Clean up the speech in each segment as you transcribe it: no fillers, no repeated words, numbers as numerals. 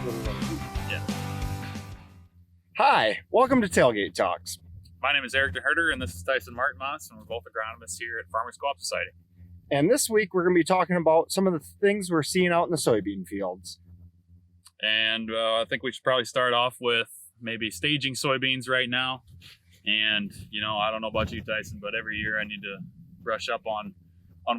what we're going to do. Yeah. Hi, welcome to Tailgate Talks. My name is Aric and this is Tyson Martinmaas, and we're both agronomists here at Farmers Co-op Society. And this week we're going to be talking about some of the things we're seeing out in the soybean fields. And I think we should probably start off with maybe staging soybeans right now. And, you know, I don't know about you, Tyson, but every year I need to brush up on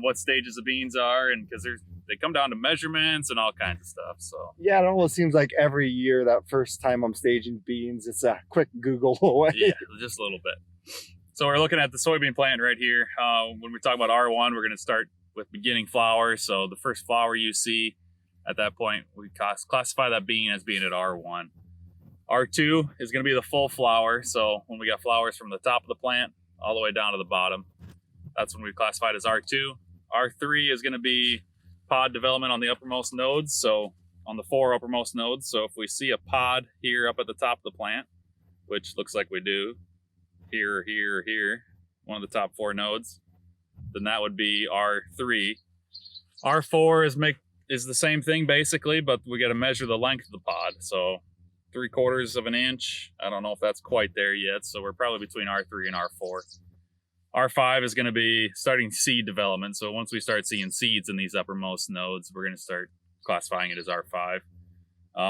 what stages of beans are, and because they come down to measurements and all kinds of stuff. So yeah, it almost seems like every year that first time I'm staging beans, it's a quick Google away. Yeah, just a little bit. So we're looking at the soybean plant right here. When we talk about R1, we're going to start with beginning flower. So the first flower you see at that point, we classify that bean as being at R1. R2 is going to be the full flower. So when we got flowers from the top of the plant all the way down to the bottom, that's when we classify it as R2. R3 is going to be pod development on the uppermost nodes. So on the 4 uppermost nodes. So if we see a pod here up at the top of the plant, which looks like we do, here, one of the top 4 nodes, then that would be R3. R4 is the same thing basically, but we got to measure the length of the pod. So 3/4 of an inch. I don't know if that's quite there yet. So we're probably between R3 and R4. R5 is going to be starting seed development. So once we start seeing seeds in these uppermost nodes, we're going to start classifying it as R5.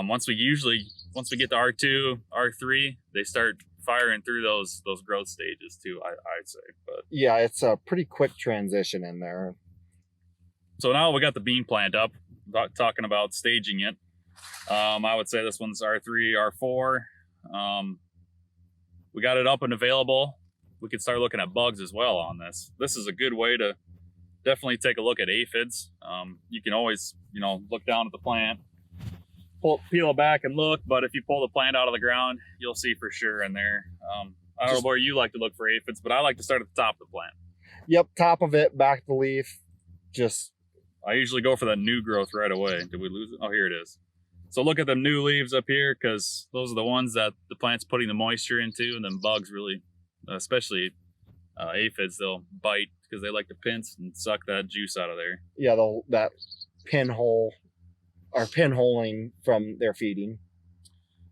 Once we get to R2, R3, they start firing through those growth stages too, I'd say. But yeah, it's a pretty quick transition in there. So now we got the bean plant up, talking about staging it. I would say this one's R3, R4. We got it up and available. We could start looking at bugs as well on this. This is a good way to definitely take a look at aphids. You can always, look down at the plant, peel it back and look, but if you pull the plant out of the ground, you'll see for sure in there. I don't know where you like to look for aphids, but I like to start at the top of the plant. Yep, top of it, back the leaf. I usually go for that new growth right away. Did we lose it? Oh, here it is. So look at the new leaves up here, because those are the ones that the plant's putting the moisture into, and then bugs really, especially aphids, they'll bite because they like to pinch and suck that juice out of there. Yeah, that pinhole or pinholing from their feeding.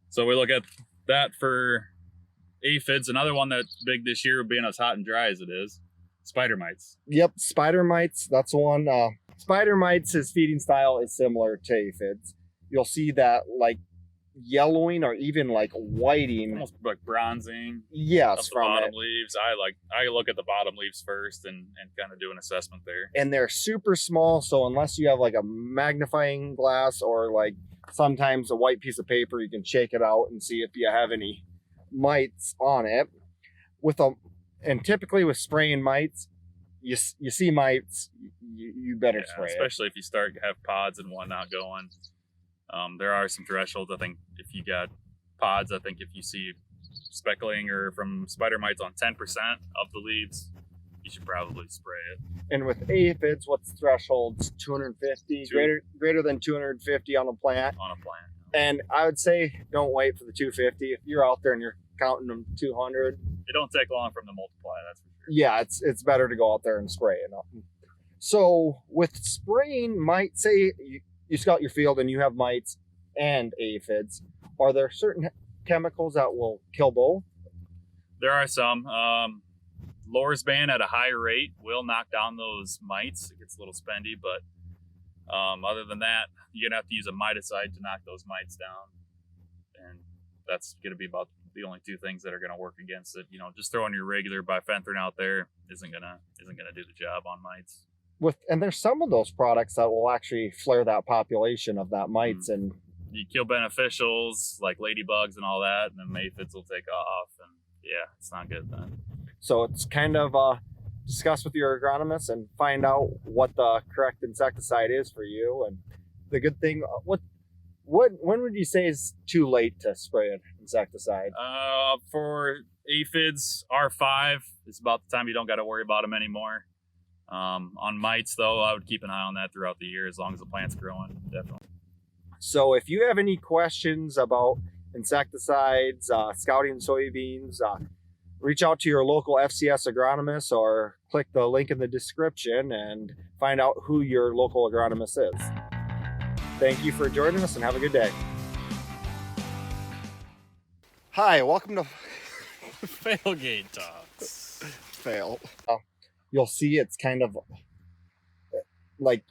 So we look at that for aphids. Another one that's big this year, being as hot and dry as it is, spider mites. Yep, spider mites. That's one. Spider mites, his feeding style is similar to aphids. You'll see that like yellowing or even like whiting, almost like bronzing. Yes, from the bottom leaves. I look at the bottom leaves first and kind of do an assessment there. And they're super small, so unless you have like a magnifying glass or like sometimes a white piece of paper, you can shake it out and see if you have any mites on it. And typically with spraying mites, you see mites, you better spray especially if you have pods and whatnot going. There are some thresholds. I think if you got pods, if you see speckling or from spider mites on 10% of the leaves, you should probably spray it. And with aphids, what's the thresholds? 250, greater than 250 on a plant. And I would say don't wait for the 250. If you're out there and you're counting them 200, it don't take long for them to multiply. That's for sure. Yeah, it's better to go out there and spray it. So with spraying mites, say you scout your field and you have mites and aphids, are there certain chemicals that will kill both? There are some. Lorsban at a high rate will knock down those mites. It gets a little spendy, but other than that, you're going to have to use a miticide to knock those mites down. And that's going to be about the only 2 things that are going to work against it. Just throwing your regular bifenthrin out there isn't gonna do the job on mites. And there's some of those products that will actually flare that population of that mites. And you kill beneficials like ladybugs and all that, and then aphids will take off, and yeah, it's not good then. So it's kind of discuss with your agronomist and find out what the correct insecticide is for you. And the good thing, when would you say is too late to spray an insecticide? For aphids, R5 is about the time you don't got to worry about them anymore. On mites, though, I would keep an eye on that throughout the year as long as the plant's growing, definitely. So if you have any questions about insecticides, scouting soybeans, reach out to your local FCS agronomist or click the link in the description and find out who your local agronomist is. Thank you for joining us and have a good day. Hi, welcome to Tailgate talks. Fail. You'll see it's kind of like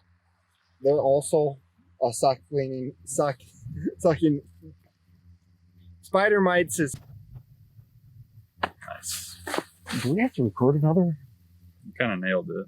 they're also a sucking spider mites is. Nice. Do we have to record another? Kind of nailed it.